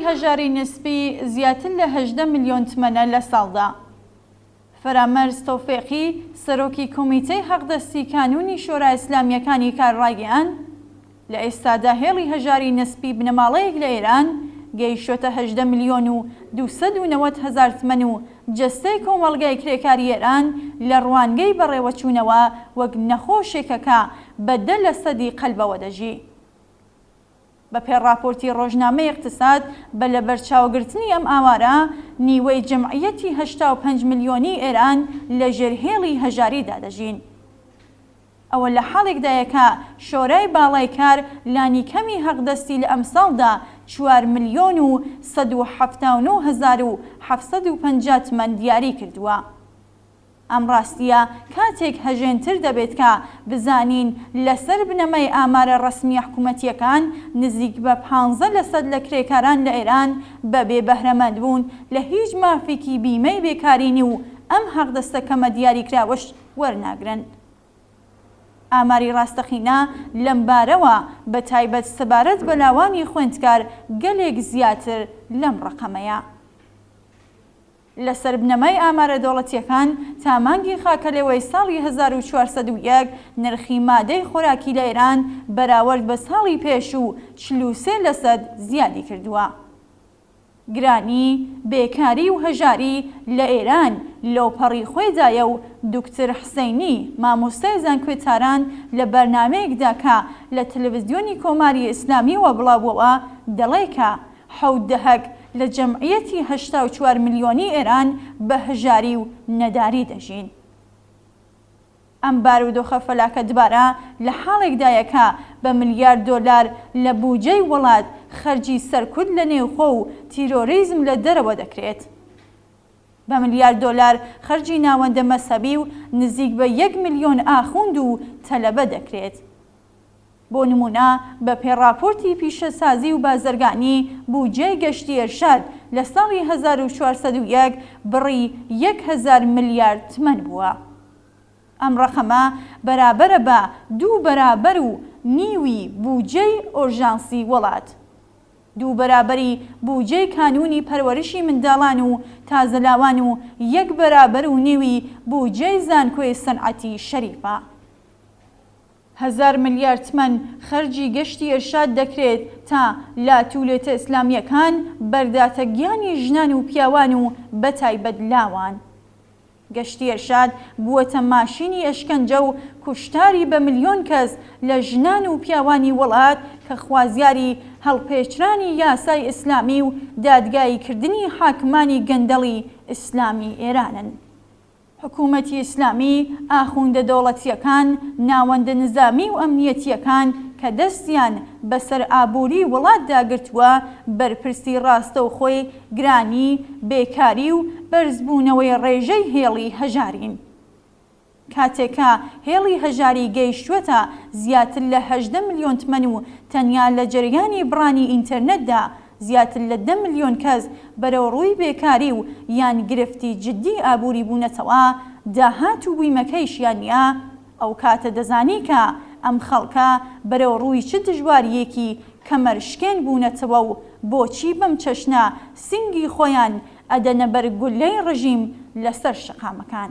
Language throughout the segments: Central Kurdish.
هەژاری نسبی زیاتر لە 18 ملیۆن تمەنە لە ساڵدا. فەرامەرز تەوفیقی سەرۆکی کۆمیتەی حەقدەستی کانونی شۆرای ئیسلامیەکانی کارڕایگەیان لە ئێستادا هێڵی هەژاری نسبی بنەماڵەیەک لە ئێران گەیشتۆتە 18 ملیۆن و 290 هەزار تمەن و جەستەی کۆمەڵگەی کرێکاری ئێران لە ڕوانگەی بەڕێوەچوونەوە وەک نەخۆشێکەکە بە 10% قەلبەوە دەژی. بە پێڕاپۆرتی ڕۆژنامەی اقتصاد بە لە بەرچاوگرتنی ئەم ئامارە نیوەی جەمعیەتی 85 ملیۆنی ئێران لە ژێرهێڵی هەژاریدا دەژین. ئەوە لە حاڵێکدایە کە شۆرای باڵای کار لانی کەمی حەقدەستی لە ئەمساڵدا 4 ملیۆن و 179 هەزار و 750 تمەن دیاری کردووە. ئەم ڕاستیە کاتێک هەژێنتر دەبێت کە بزانین لەسەر بنەمای ئامارە ڕەسمی حکوومەتیەکان نزیک بە 15% لە کرێکاران لە ئێران بەبێ بەهرەمەند بوون لە هیچ مافێکی بیمەی بێکارینی و ئەم حەقدەستەکەمە دیاریکراوەش وەرناگرن. ئاماری ڕاستەقینە لەم بارەوە بە تایبەت سەبارەت بە لاوانی خوێندکار گەلێک زیاتر لەم ڕقەمەیە. لەسەر بنەمای ئامارە دەوڵەتیەکان تا مانگی خاکەلێوەی ساڵی 1401 نرخی مادەی خۆراکی لە ئێران بەراورد بە ساڵی پێش و 43% زیادی کردووە. گرانی، بێکاری و هەژاری لە ئێران لەوپەڕی خۆیدایە و دوکتر حسەینی مامۆستای زانکۆێتاران لە بەرنامەیەکدا کە لە تەلەڤیزیۆنی کۆماری ئیسلامیەوە بڵاوبووەوە دەڵێ کە 17% لە جەمعیەتی 84 ملیۆنی ئێران بە هەژاری و نەداری دەژین. ئەم بارودۆخە فەلاکە دووبارە لە حاڵێکدایە کە بە ملیار دۆلار لە بوجەی وڵات خەرجی سەرکورد لە نێوخۆ و تیرۆریزم لە دەرەوە دەکرێت. بە ملیار دۆلار خەرجی ناوەندە مەسەبی و نزیک بە 1 ملیۆن ئاخوند و تەلەبە دەکرێت. بۆ نمونە بە پێڕاپۆرتی پیشەسازی و بازرگانی بوجەی گەشتی ئێرشاد لە ساڵی 1401 بڕی 1000 ملیارد تمەن بووە. ئەم ڕەقەمە بەرابەرە بە 2 بەرابەر و نیوی بوجەی ئۆرژانسی وڵات، 2 بەرابەری بوجەی کانونی پەروەرشی منداڵان و تازەلاوان و 1 بەرابەر و نیوی بوجەی زانکۆی سەنعەتی شەریفە. 1000 ملیارد تمەن خەرجی گەشتی ئێرشاد دەکرێت تا لاتوولێتە ئیسلامیەکان بەرداتە گیانی ژنان و پیاوان و بەتایبەت لاوان. گەشتی ئێرشاد بووەتە ماشینی ئەشکەنجە و کوشتاری بە ملیۆن کەس لە ژنان و پیاوانی وڵات کە خوازیاری هەڵپێچرانی یاسای ئیسلامی و دادگاییکردنی حاکمانی گەندەڵی ئیسلامی ئێرانن. حکوومەتی ئیسلامی ئاخوندە دەوڵەتیەکان، ناوەندە نزامی و ئەمنیەتیەکان کە دەستیان بەسەر ئابووری وڵات داگرتووە بەرپرسی ڕاستەوخۆی گرانی، بێکاری و بەرزبوونەوەی ڕێژەی هێڵی هەژارین. کاتێکە هێڵی هەژاری گەیشتووەتە زیاتر لە 18 ملیۆن تمەن و تەنیا لە جەریانی بڕانی ئینتەرنێتدا زیاتر لە 10 ملیۆن کەس بەرەو ڕووی بێکاری و یان گرفتی جددی ئابووری بوونەتەوە داهات و بوویمەکەیشیان نییە، ئەو کاتە دەزانی کە ئەم خەڵکە بەرەو ڕووی چ دژواریەکی کەمەرشکێن بوونەتەوە و بۆچی بەم چەشنە سینگی خۆیان ئەدەنە بەر گولەی ڕژیم لەسەر شەقامەکان.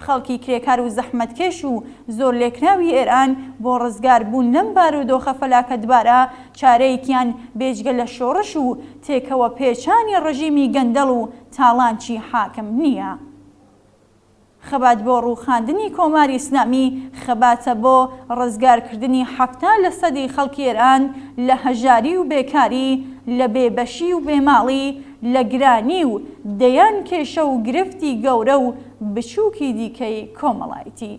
خەڵکی کرێکار و زەحمەتکێش و زۆر لێکراوی ئێران بۆ ڕزگاربوون لەم بارودۆخە فەلاکە دووبارە چارەیەکیان بێجگە لە شۆڕش و تێکەوە پێچانی ڕژیمی گەندەڵ و تاڵانچی حاکم نییە. خەبات بۆ ڕووخاندنی کۆماری ئیسلامی خەباتە بۆ ڕزگارکردنی 70% خەڵکی ئێران لە هەژاری و بێکاری، لە بێبەشی و بێماڵی، لە گرانی و دەیان کێشە و گرفتی گەورە و بچووکی دیکەی کۆمەڵایەتی.